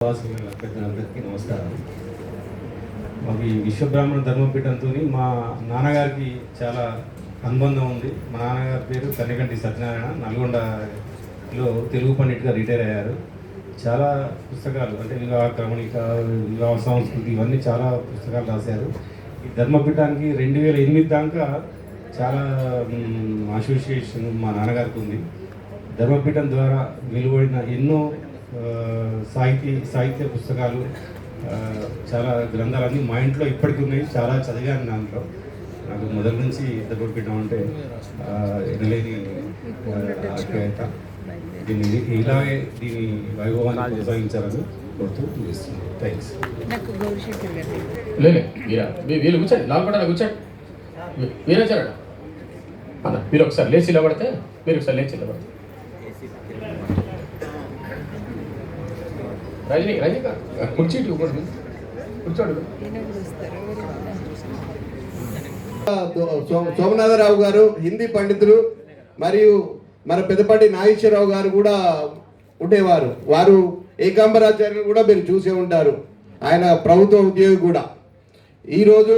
పెద్దలందరికీ నమస్కారం. మాకు ఈ విశ్వబ్రాహ్మణ ధర్మపీఠంతో మా నాన్నగారికి చాలా అనుబంధం ఉంది. మా నాన్నగారి పేరు కన్నెగంటి సత్యనారాయణ, నల్గొండలో తెలుగు పండిట్గా రిటైర్ అయ్యారు. చాలా పుస్తకాలు అంటే వివాహ క్రమణిక, వివాహ సంస్కృతి ఇవన్నీ చాలా పుస్తకాలు రాశారు. ఈ ధర్మపీఠానికి 2008 దాకా చాలా అసోసియేషన్ మా నాన్నగారికి ఉంది. ధర్మపీఠం ద్వారా వెలువడిన ఎన్నో సాహిత్య పుస్తకాలు, చాలా గ్రంథాలన్నీ మా ఇంట్లో ఇప్పటికీ ఉన్నాయి. చాలా చదివాను. దాంట్లో నాకు మొదటి నుంచి ధర్మపీఠం అంటే ఎనలేని ఆప్యాయత. ఇలాగే దీని వైభవాన్ని కొనసాగించాలని కోరుతూ ముగిస్తున్నాను. థ్యాంక్స్. వీళ్ళు కూర్చోండి, లాల్గొండ కూర్చోండి. మీరు వచ్చారట అన్న, మీరు ఒకసారి లేచి నిలబడితే, రజనీ కూర్చోండి. సోమనాథరావు గారు హిందీ పండితులు, మరియు మన పెద్దపాటి నాగేశ్వరరావు గారు కూడా ఉండేవారు. వారు ఏకాంబరాచార్యులు కూడా మీరు చూసే ఉంటారు. ఆయన ప్రభుత్వ ఉద్యోగి కూడా. ఈరోజు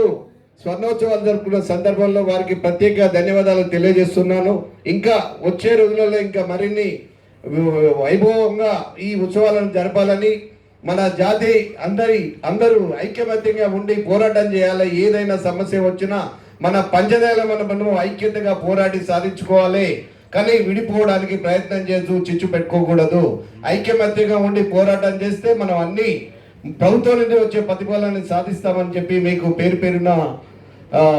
స్వర్ణోత్సవాలు జరుపుకున్న సందర్భంలో వారికి ప్రత్యేక ధన్యవాదాలు తెలియజేస్తున్నాను. ఇంకా వచ్చే రోజులలో ఇంకా మరిన్ని వైభవంగా ఈ ఉత్సవాలను జరపాలని, మన జాతి అందరూ ఐక్యమత్యంగా ఉండి పోరాటం చేయాలి. ఏదైనా సమస్య వచ్చినా మన పంచదాల మనం ఐక్యతగా పోరాడి సాధించుకోవాలి. కానీ విడిపోవడానికి ప్రయత్నం చేస్తూ చిచ్చు పెట్టుకోకూడదు. ఐక్యమత్యంగా ఉండి పోరాటం చేస్తే మనం అన్ని ప్రభుత్వం నుండి వచ్చే ప్రతిఫలాన్ని సాధిస్తామని చెప్పి మీకు పేరు పేరున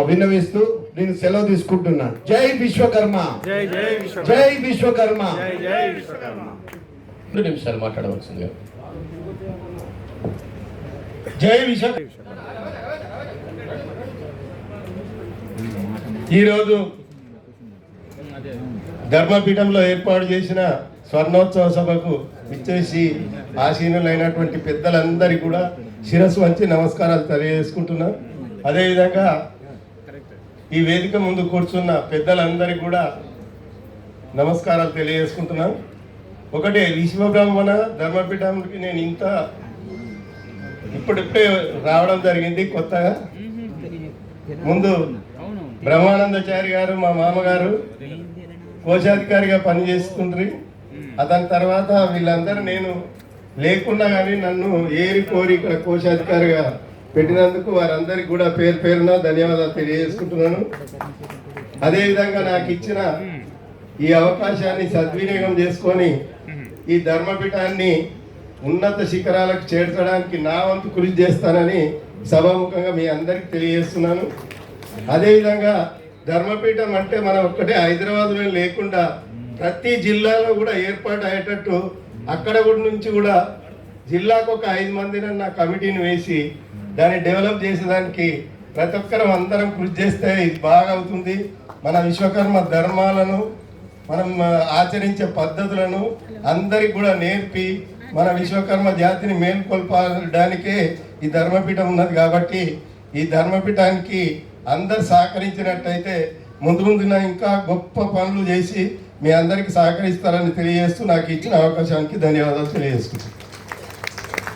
విన్నవిస్తూ నేను సెలవు తీసుకుంటున్నాను. జై విశ్వకర్మ, జై విశ్వకర్మ. 2 నిమిషాలు మాట్లాడవలసిందిగా. జై విశ్వకర్మ. ఈరోజు ధర్మపీఠంలో ఏర్పాటు చేసిన స్వర్ణోత్సవ సభకు విచ్చేసి ఆసీనులైనటువంటి పెద్దలందరికీ కూడా శిరస్సు వంచి నమస్కారాలు తెలియజేసుకుంటున్నాం. అదేవిధంగా ఈ వేదిక ముందు కూర్చున్న పెద్దలందరికీ కూడా నమస్కారాలు తెలియజేసుకుంటున్నాం. ఒకటే, విశ్వబ్రాహ్మణ ధర్మపీఠంకి నేను ఇప్పుడిప్పుడే రావడం జరిగింది కొత్తగా. ముందు బ్రహ్మానందచారి గారు మా మామగారు కోశాధికారిగా పనిచేస్తుండ్రి. అతని తర్వాత వీళ్ళందరూ నేను లేకుండా కానీ నన్ను ఏరి కోరి ఇక్కడ కోశాధికారిగా పెట్టినందుకు వారందరికీ కూడా పేరు పేరున ధన్యవాదాలు తెలియజేసుకుంటున్నాను. అదేవిధంగా నాకు ఇచ్చిన ఈ అవకాశాన్ని సద్వినియోగం చేసుకొని ఈ ధర్మపీఠాన్ని ఉన్నత శిఖరాలకు చేర్చడానికి నా వంతు కృషి చేస్తానని సభాముఖంగా మీ అందరికీ తెలియజేస్తున్నాను. అదేవిధంగా ధర్మపీఠం అంటే మనం ఒక్కటే హైదరాబాద్లో లేకుండా ప్రతి జిల్లాలో కూడా ఏర్పాటు అయ్యేటట్టు అక్కడ నుంచి కూడా జిల్లాకు ఒక 5 మందిని నా కమిటీని వేసి దాన్ని డెవలప్ చేసేదానికి ప్రతి ఒక్కరం అందరం కృషి చేస్తే ఇది బాగా అవుతుంది. మన విశ్వకర్మ ధర్మాలను మనం ఆచరించే పద్ధతులను అందరికి కూడా నేర్పి మన విశ్వకర్మ జాతిని మేల్కొల్పడానికే ఈ ధర్మపీఠం ఉన్నది. కాబట్టి ఈ ధర్మపీఠానికి అందరు సహకరించినట్టయితే ముందున ఇంకా గొప్ప పనులు చేసి మీ అందరికీ సహకరిస్తారని తెలియజేస్తూ నాకు ఇచ్చిన అవకాశానికి ధన్యవాదాలు తెలియజేస్తున్నాను.